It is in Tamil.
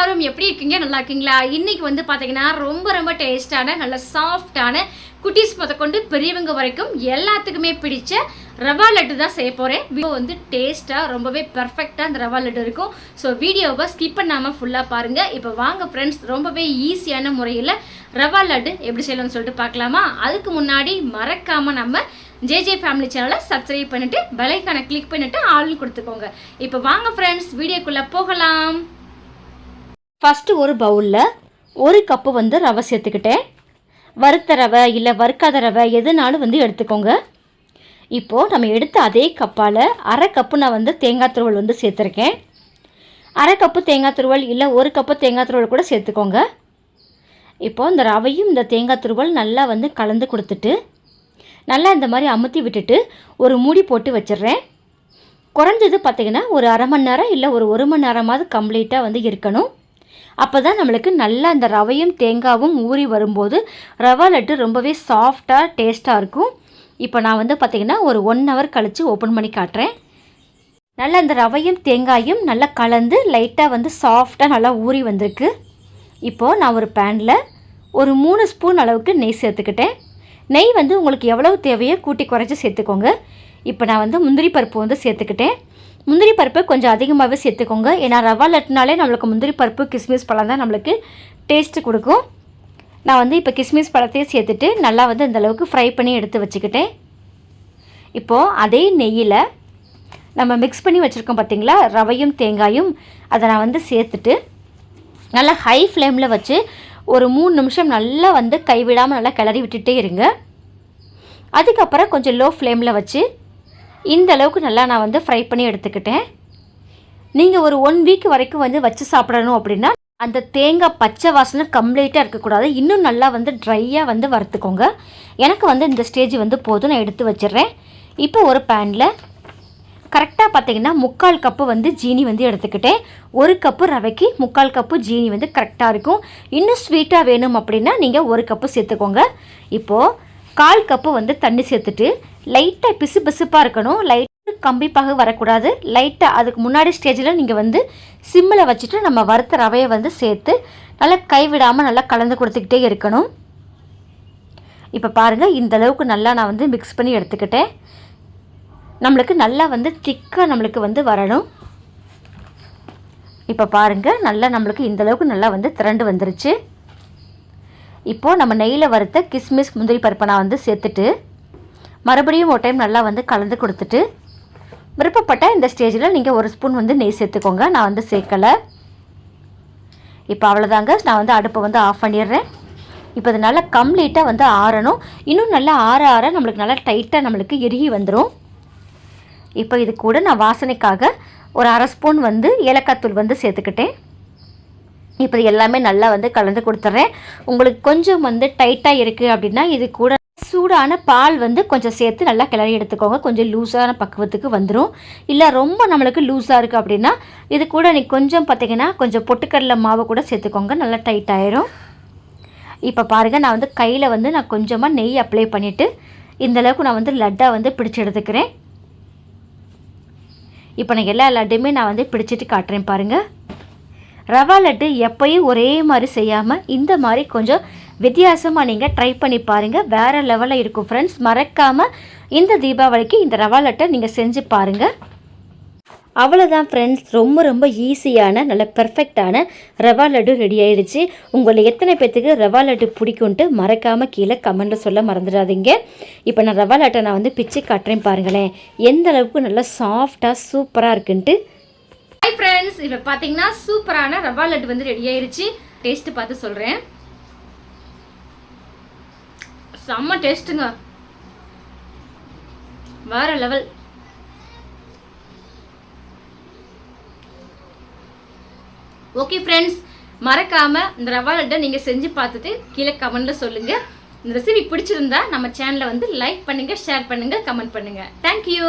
எல்லோரும் எப்படி இருக்கீங்க? நல்லா இருக்கீங்களா? இன்னைக்கு வந்து பார்த்தீங்கன்னா ரொம்ப டேஸ்டான நல்ல சாஃப்டான குட்டீஸ் முதற்கொண்டு பெரியவங்க வரைக்கும் எல்லாத்துக்குமே பிடிச்ச ரவா லட்டு தான் செய்ய போகிறேன். வீடியோ வந்து டேஸ்ட்டாக ரொம்பவே பர்ஃபெக்டாக அந்த ரவா லட்டு இருக்கும். ஸோ வீடியோவை ஸ்கிப் பண்ணாமல் ஃபுல்லாக பாருங்கள். இப்போ வாங்க ஃப்ரெண்ட்ஸ், ரொம்பவே ஈஸியான முறையில் ரவா லட்டு எப்படி செய்யலாம்னு சொல்லிட்டு பார்க்கலாமா? அதுக்கு முன்னாடி மறக்காமல் நம்ம ஜேஜே ஃபேமிலி சேனலை சப்ஸ்கிரைப் பண்ணிவிட்டு பெல் ஐகானை கிளிக் பண்ணிவிட்டு ஆல் கொடுத்துக்கோங்க. இப்போ வாங்க ஃப்ரெண்ட்ஸ், வீடியோக்குள்ளே போகலாம். ஃபஸ்ட்டு ஒரு பவுலில் ஒரு கப்பு வந்து ரவை சேர்த்துக்கிட்டேன். வறுத்த ரவை இல்லை வறுக்காத ரவை எதுனாலும் வந்து எடுத்துக்கோங்க. இப்போது நம்ம எடுத்த அதே கப்பால் அரை கப்பு நான் வந்து தேங்காய் துருவல் வந்து சேர்த்துருக்கேன். அரை கப்பு தேங்காய் துருவல் இல்லை ஒரு கப்பு தேங்காய் துருவல் கூட சேர்த்துக்கோங்க. இப்போது இந்த ரவையும் இந்த தேங்காய் துருவல் நல்லா வந்து கலந்து கொடுத்துட்டு நல்லா இந்த மாதிரி அமுத்தி விட்டுட்டு ஒரு மூடி போட்டு வச்சிடுறேன். குறைஞ்சது பார்த்திங்கன்னா ஒரு அரை மணி நேரம் இல்லை ஒரு மணி நேரமாவது கம்ப்ளீட்டாக வந்து இருக்கணும். அப்போ தான் நம்மளுக்கு நல்லா அந்த ரவையும் தேங்காயும் ஊறி வரும்போது ரவா லட்டு ரொம்பவே சாஃப்டாக டேஸ்ட்டாக இருக்கும். இப்போ நான் வந்து பார்த்திங்கன்னா ஒரு 1 ஹவர் கழித்து ஓப்பன் பண்ணி காட்டுறேன். நல்லா இந்த ரவையும் தேங்காயும் நல்லா கலந்து லைட்டாக வந்து சாஃப்டாக நல்லா ஊறி வந்திருக்கு. இப்போது நான் ஒரு பேனில் ஒரு 3 ஸ்பூன் அளவுக்கு நெய் சேர்த்துக்கிட்டேன். நெய் வந்து உங்களுக்கு எவ்வளவு தேவையோ கூட்டி குறைச்சி சேர்த்துக்கோங்க. இப்போ நான் வந்து முந்திரி பருப்பு வந்து சேர்த்துக்கிட்டேன். முந்திரி பருப்பு கொஞ்சம் அதிகமாகவே சேர்த்துக்கோங்க. ஏன்னா ரவா லட்டுனாலே நம்மளுக்கு முந்திரி பருப்பு கிஸ்மிஸ் பழம் தான் நம்மளுக்கு டேஸ்ட்டு கொடுக்கும். நான் வந்து இப்போ கிஸ்மிஸ் பழத்தையும் சேர்த்துட்டு நல்லா வந்து அந்தளவுக்கு ஃப்ரை பண்ணி எடுத்து வச்சுக்கிட்டேன். இப்போது அதே நெய்யில் நம்ம மிக்ஸ் பண்ணி வச்சுருக்கோம் பார்த்திங்களா, ரவையும் தேங்காயும், அதை நான் வந்து சேர்த்துட்டு நல்லா ஹை ஃப்ளேமில் வச்சு ஒரு 3 நிமிஷம் நல்லா வந்து கைவிடாமல் நல்லா கிளறி விட்டுட்டே இருங்க. அதுக்கப்புறம் கொஞ்சம் லோ ஃப்ளேமில் வச்சு இந்த அளவுக்கு நல்லா நான் வந்து ஃப்ரை பண்ணி எடுத்துக்கிட்டேன். நீங்கள் ஒரு 1 வீக் வரைக்கும் வந்து வச்சு சாப்பிடணும் அப்படின்னா அந்த தேங்காய் பச்சை வாசனை கம்ப்ளீட்டாக இருக்கக்கூடாது. இன்னும் நல்லா வந்து ட்ரையாக வந்து வறுத்துக்கோங்க. எனக்கு வந்து இந்த ஸ்டேஜ் வந்து போதும், நான் எடுத்து வச்சிடுறேன். இப்போ ஒரு பேனில் கரெக்டாக பார்த்திங்கன்னா 3/4 கப்பு வந்து ஜீனி வந்து எடுத்துக்கிட்டேன். 1 கப்பு ரவைக்கு 3/4 கப்பு ஜீனி வந்து கரெக்டாக இருக்கும். இன்னும் ஸ்வீட்டாக வேணும் அப்படின்னா நீங்கள் 1 கப்பு சேர்த்துக்கோங்க. இப்போது 1/4 கப்பு வந்து தண்ணி சேர்த்துட்டு லைட்டாக பிசுப்பாக இருக்கணும். லைட்டாக கம்பிப்பாக வரக்கூடாது. லைட்டாக அதுக்கு முன்னாடி ஸ்டேஜில் நீங்கள் வந்து சிம்மில் வச்சுட்டு நம்ம வறுத்த ரவையை வந்து சேர்த்து நல்லா கைவிடாமல் நல்லா கலந்து கொடுத்துக்கிட்டே இருக்கணும். இப்போ பாருங்கள், இந்தளவுக்கு நல்லா நான் வந்து மிக்ஸ் பண்ணி எடுத்துக்கிட்டேன். நம்மளுக்கு நல்லா வந்து திக்காக நம்மளுக்கு வந்து வரணும். இப்போ பாருங்கள், நல்லா நம்மளுக்கு இந்தளவுக்கு நல்லா வந்து திரண்டு வந்துருச்சு. இப்போது நம்ம நெய்யில் வறுத்த கிஸ்மிஸ் முந்திரி பருப்பை நான் வந்து சேர்த்துட்டு மறுபடியும் ஒரு டைம் நல்லா வந்து கலந்து கொடுத்துட்டு விருப்பப்பட்ட இந்த ஸ்டேஜில் நீங்கள் 1 ஸ்பூன் வந்து நெய் சேர்த்துக்கோங்க. நான் வந்து சேர்க்கலை. இப்போ அவ்வளோதாங்க, நான் வந்து அடுப்பை வந்து ஆஃப் பண்ணிடுறேன். இப்போ இது நல்லா கம்ப்ளீட்டாக வந்து ஆறணும். இன்னும் நல்லா ஆற நம்மளுக்கு நல்லா டைட்டாக நம்மளுக்கு இறுகி வந்துடும். இப்போ இது கூட நான் வாசனைக்காக ஒரு 1/2 ஸ்பூன் வந்து ஏலக்காய் தூள் வந்து சேர்த்துக்கிட்டேன். இப்போ எல்லாமே நல்லா வந்து கலந்து கொடுத்துட்றேன். உங்களுக்கு கொஞ்சம் வந்து டைட்டாக இருக்குது அப்படின்னா இது கூட சூடான பால் வந்து கொஞ்சம் சேர்த்து நல்லா கிளறி எடுத்துக்கோங்க. கொஞ்சம் லூஸான பக்குவத்துக்கு வந்துடும். இல்லை ரொம்ப நம்மளுக்கு லூஸாக இருக்குது அப்படின்னா இது கூட நீ கொஞ்சம் பார்த்திங்கன்னா கொஞ்சம் பொட்டுக்கடலை மாவு கூட சேர்த்துக்கோங்க. நல்லா டைட் ஆயிரும். இப்போ பாருங்கள், நான் வந்து கையில் வந்து நான் கொஞ்சமாக நெய் அப்ளை பண்ணிவிட்டு இந்தளவுக்கு நான் வந்து லட்டாக வந்து பிடிச்சி எடுத்துக்கிறேன். இப்போ நான் எல்லா லட்டுமே நான் வந்து பிடிச்சிட்டு காட்டுறேன் பாருங்கள். ரவா லட்டு எப்போயும் ஒரே மாதிரி செய்யாமல் இந்த மாதிரி கொஞ்சம் வித்தியாசமாக நீங்கள் ட்ரை பண்ணி பாருங்கள். வேறு லெவலில் இருக்கும் ஃப்ரெண்ட்ஸ். மறக்காமல் இந்த தீபாவளிக்கு இந்த ரவா லட்டை நீங்கள் செஞ்சு பாருங்கள். அவ்வளோதான் ஃப்ரெண்ட்ஸ், ரொம்ப ஈஸியான நல்ல பெர்ஃபெக்டான ரவா லட்டு ரெடி ஆயிடுச்சு. உங்களை எத்தனை பேர்த்துக்கு ரவா லட்டு பிடிக்குன்ட்டு மறக்காமல் கீழே கமெண்ட்டில் சொல்ல மறந்துடாதீங்க. இப்போ நான் ரவா லட்டை நான் வந்து பிச்சு காட்டுறேன் பாருங்களேன், எந்த அளவுக்கு நல்லா சாஃப்டாக சூப்பராக இருக்குன்ட்டு. ஹாய் ஃப்ரெண்ட்ஸ், இப்போ பார்த்தீங்கன்னா சூப்பரான ரவா லட்டு வந்து ரெடி ஆயிடுச்சு. டேஸ்ட்டு பார்த்து சொல்கிறேன். செம்ம டேஸ்ட்டுங்க, வேறு லெவல். ஓகே ஃப்ரெண்ட்ஸ், மறக்காமல் இந்த ரவா லட்டை நீங்கள் செஞ்சு பார்த்துட்டு கீழே கமெண்ட்டில் சொல்லுங்கள். இந்த ரெசிபி பிடிச்சிருந்தா நம்ம சேனலை வந்து லைக் பண்ணுங்கள், ஷேர் பண்ணுங்கள், கமெண்ட் பண்ணுங்கள். தேங்க்யூ.